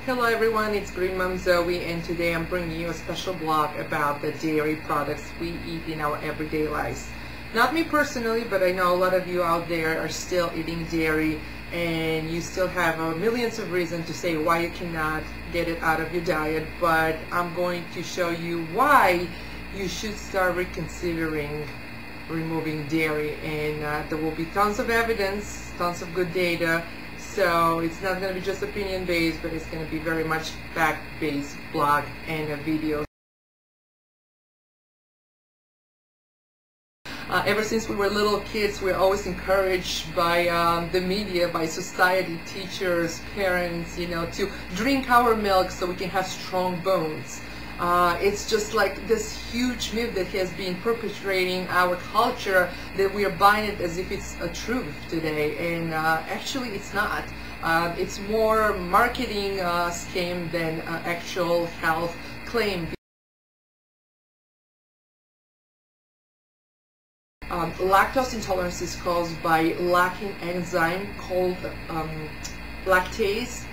Hello everyone, it's Green Mom Zoe, and today I'm bringing you a special blog about the dairy products we eat in our everyday lives. Not me personally, but I know a lot of you out there are still eating dairy and you still have millions of reasons to say why you cannot get it out of your diet, but I'm going to show you why you should start reconsidering removing dairy, and there will be tons of evidence, tons of good data. So it's not going to be just opinion-based, but it's going to be very much fact-based blog and a video. Ever since we were little kids, we're always encouraged by the media, by society, teachers, parents, to drink our milk so we can have strong bones. It's just like this huge myth that has been perpetrating our culture, that we are buying it as if it's a truth today, and actually it's not. It's more marketing scheme than actual health claim. Lactose intolerance is caused by lacking enzyme called lactase,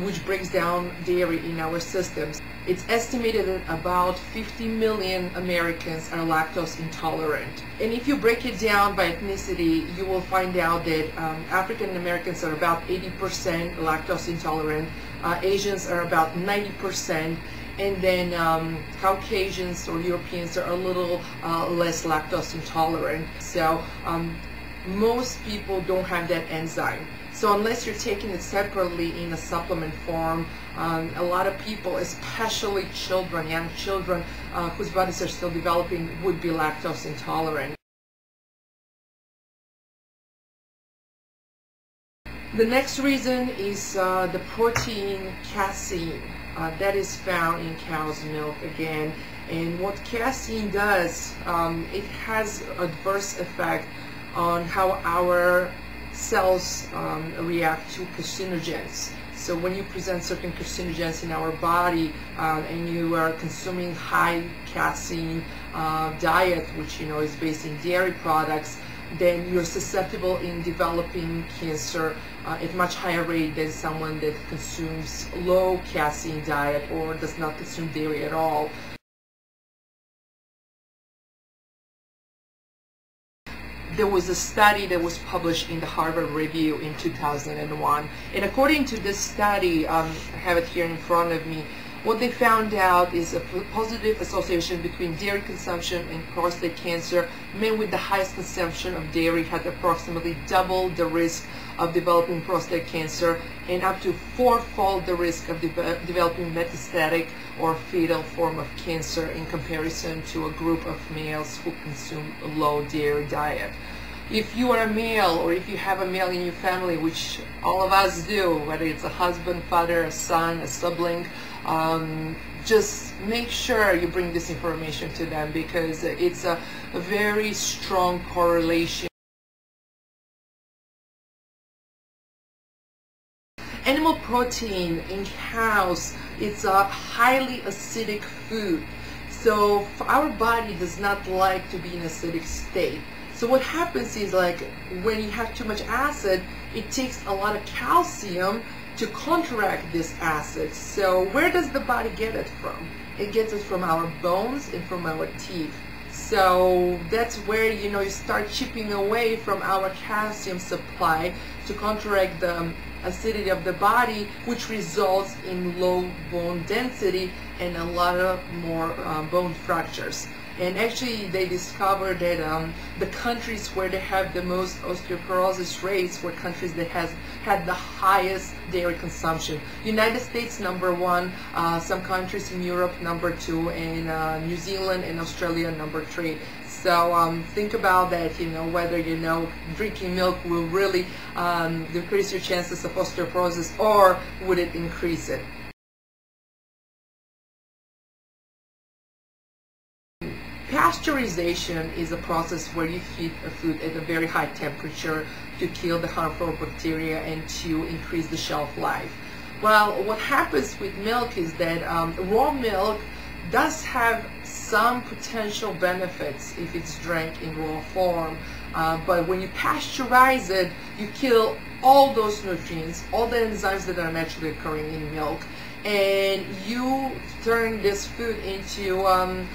which breaks down dairy in our systems. It's estimated that about 50 million Americans are lactose intolerant. And if you break it down by ethnicity, you will find out that African Americans are about 80% lactose intolerant, Asians are about 90%, and then Caucasians or Europeans are a little less lactose intolerant. So most people don't have that enzyme. So unless you're taking it separately in a supplement form, a lot of people, especially children, young children whose bodies are still developing, would be lactose intolerant. The next reason is the protein casein that is found in cow's milk again. And what casein does, it has adverse effect on how our cells react to carcinogens. So when you present certain carcinogens in our body and you are consuming high casein diet, which is based in dairy products, then you're susceptible in developing cancer at much higher rate than someone that consumes low casein diet or does not consume dairy at all. There was a study that was published in the Harvard Review in 2001, and according to this study, I have it here in front of me, what they found out is a positive association between dairy consumption and prostate cancer. Men with the highest consumption of dairy had approximately double the risk of developing prostate cancer and up to fourfold the risk of developing metastatic or fatal form of cancer in comparison to a group of males who consume a low dairy diet. If you are a male, or if you have a male in your family, which all of us do, whether it's a husband, father, a son, a sibling, just make sure you bring this information to them, because it's a very strong correlation. Animal protein in cows, it's a highly acidic food. So our body does not like to be in acidic state. So what happens is, like, when you have too much acid, it takes a lot of calcium to counteract this acid. So where does the body get it from? It gets it from our bones and from our teeth. So that's where you start chipping away from our calcium supply to counteract the acidity of the body, which results in low bone density and a lot of more bone fractures. And actually they discovered that the countries where they have the most osteoporosis rates were countries that had the highest dairy consumption. United States #1, some countries in Europe #2, and New Zealand and Australia #3. So think about that, whether drinking milk will really decrease your chances of osteoporosis, or would it increase it. Pasteurization is a process where you heat a food at a very high temperature to kill the harmful bacteria and to increase the shelf life. Well, what happens with milk is that raw milk does have some potential benefits if it's drank in raw form, but when you pasteurize it, you kill all those nutrients, all the enzymes that are naturally occurring in milk, and you turn this food into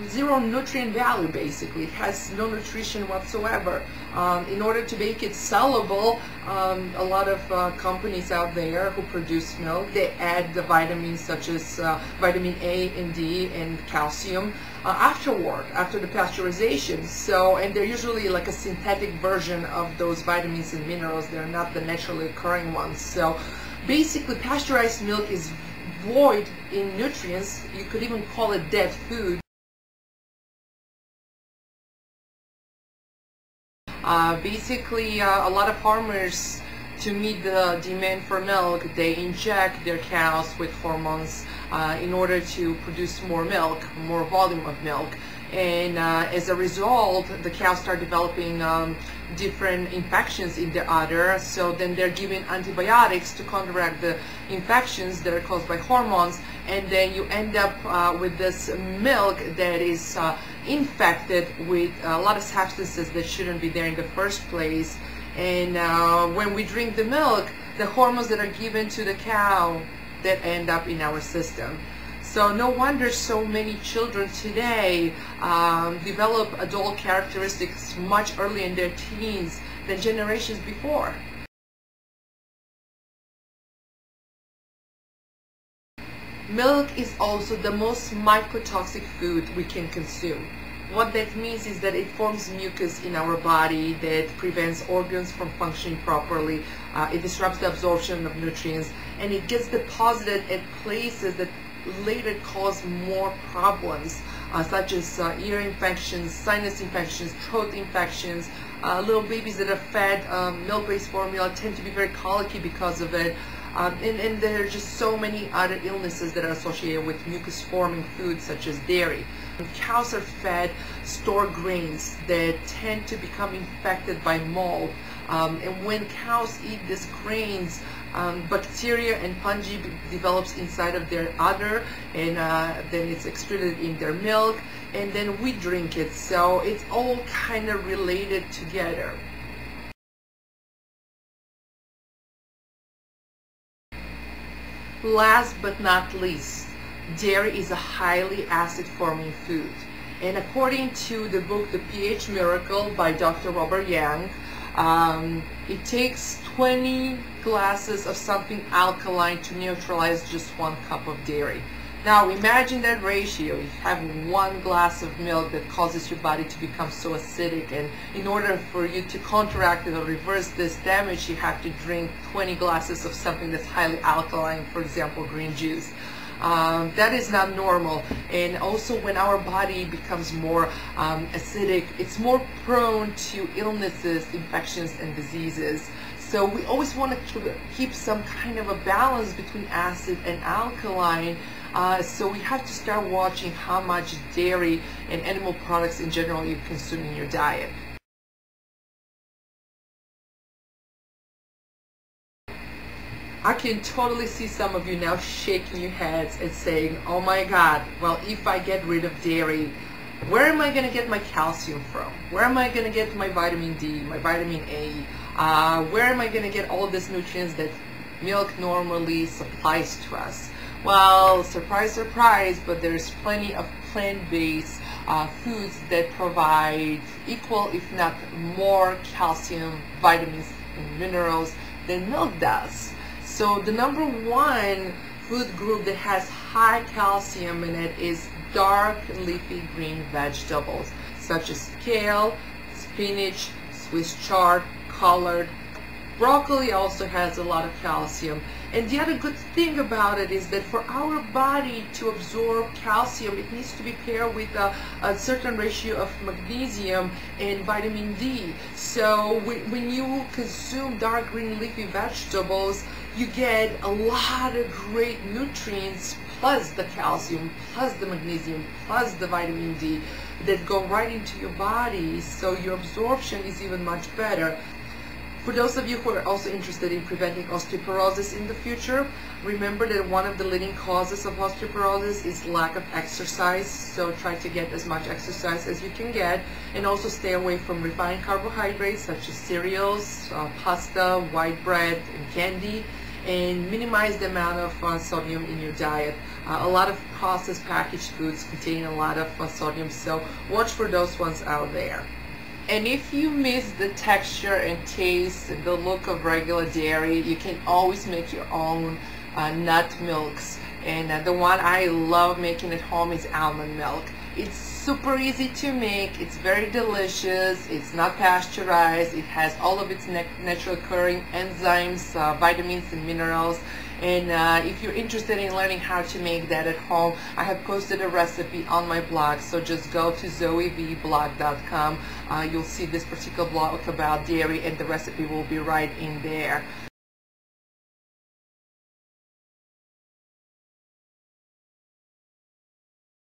zero nutrient value. Basically, it has no nutrition whatsoever. In order to make it sellable, a lot of companies out there who produce milk, they add the vitamins such as vitamin A and D and calcium afterward, after the pasteurization. So, and they're usually like a synthetic version of those vitamins and minerals. They're not the naturally occurring ones. So basically, pasteurized milk is void in nutrients. You could even call it dead food. Basically, a lot of farmers, to meet the demand for milk, they inject their cows with hormones in order to produce more milk, more volume of milk. And as a result, the cows start developing different infections in their udder. So then they're given antibiotics to counteract the infections that are caused by hormones. And then you end up with this milk that is infected with a lot of substances that shouldn't be there in the first place. And when we drink the milk, the hormones that are given to the cow that end up in our system. So no wonder so many children today develop adult characteristics much earlier in their teens than generations before. Milk is also the most mycotoxic food we can consume. What that means is that it forms mucus in our body that prevents organs from functioning properly. It disrupts the absorption of nutrients, and it gets deposited at places that later cause more problems, such as ear infections, sinus infections, throat infections. Little babies that are fed milk-based formula tend to be very colicky because of it. And there are just so many other illnesses that are associated with mucus-forming foods such as dairy. Cows are fed stored grains that tend to become infected by mold. And when cows eat these grains, bacteria and fungi develops inside of their udder, and then it's excreted in their milk, and then we drink it. So it's all kind of related together. Last but not least, dairy is a highly acid-forming food. And according to the book The pH Miracle by Dr. Robert Young, it takes 20 glasses of something alkaline to neutralize just 1 cup of dairy. Now imagine that ratio. You have 1 glass of milk that causes your body to become so acidic, and in order for you to counteract it or reverse this damage, you have to drink 20 glasses of something that's highly alkaline, for example, green juice. That is not normal. And also when our body becomes more acidic, it's more prone to illnesses, infections, and diseases. So we always want to keep some kind of a balance between acid and alkaline. So we have to start watching how much dairy and animal products in general you consume in your diet. I can totally see some of you now shaking your heads and saying, oh my God, well, if I get rid of dairy, where am I going to get my calcium from? Where am I going to get my vitamin D, my vitamin A? Where am I going to get all of these nutrients that milk normally supplies to us? Well, surprise, surprise, but there's plenty of plant-based foods that provide equal, if not more, calcium, vitamins, and minerals than milk does. So the number one food group that has high calcium in it is dark leafy green vegetables, such as kale, spinach, Swiss chard, collard. Broccoli also has a lot of calcium. And the other good thing about it is that for our body to absorb calcium, it needs to be paired with a certain ratio of magnesium and vitamin D. So when you consume dark green leafy vegetables, you get a lot of great nutrients, plus the calcium, plus the magnesium, plus the vitamin D that go right into your body, so your absorption is even much better. For those of you who are also interested in preventing osteoporosis in the future, remember that one of the leading causes of osteoporosis is lack of exercise, so try to get as much exercise as you can get, and also stay away from refined carbohydrates such as cereals, pasta, white bread, and candy. and minimize the amount of sodium in your diet. A lot of processed packaged foods contain a lot of sodium, so watch for those ones out there. And if you miss the texture and taste and the look of regular dairy, you can always make your own nut milks. And the one I love making at home is almond milk. It's super easy to make, it's very delicious, it's not pasteurized, it has all of its natural occurring enzymes, vitamins and minerals. And if you're interested in learning how to make that at home, I have posted a recipe on my blog, so just go to zoevblog.com. You'll see this particular blog about dairy and the recipe will be right in there.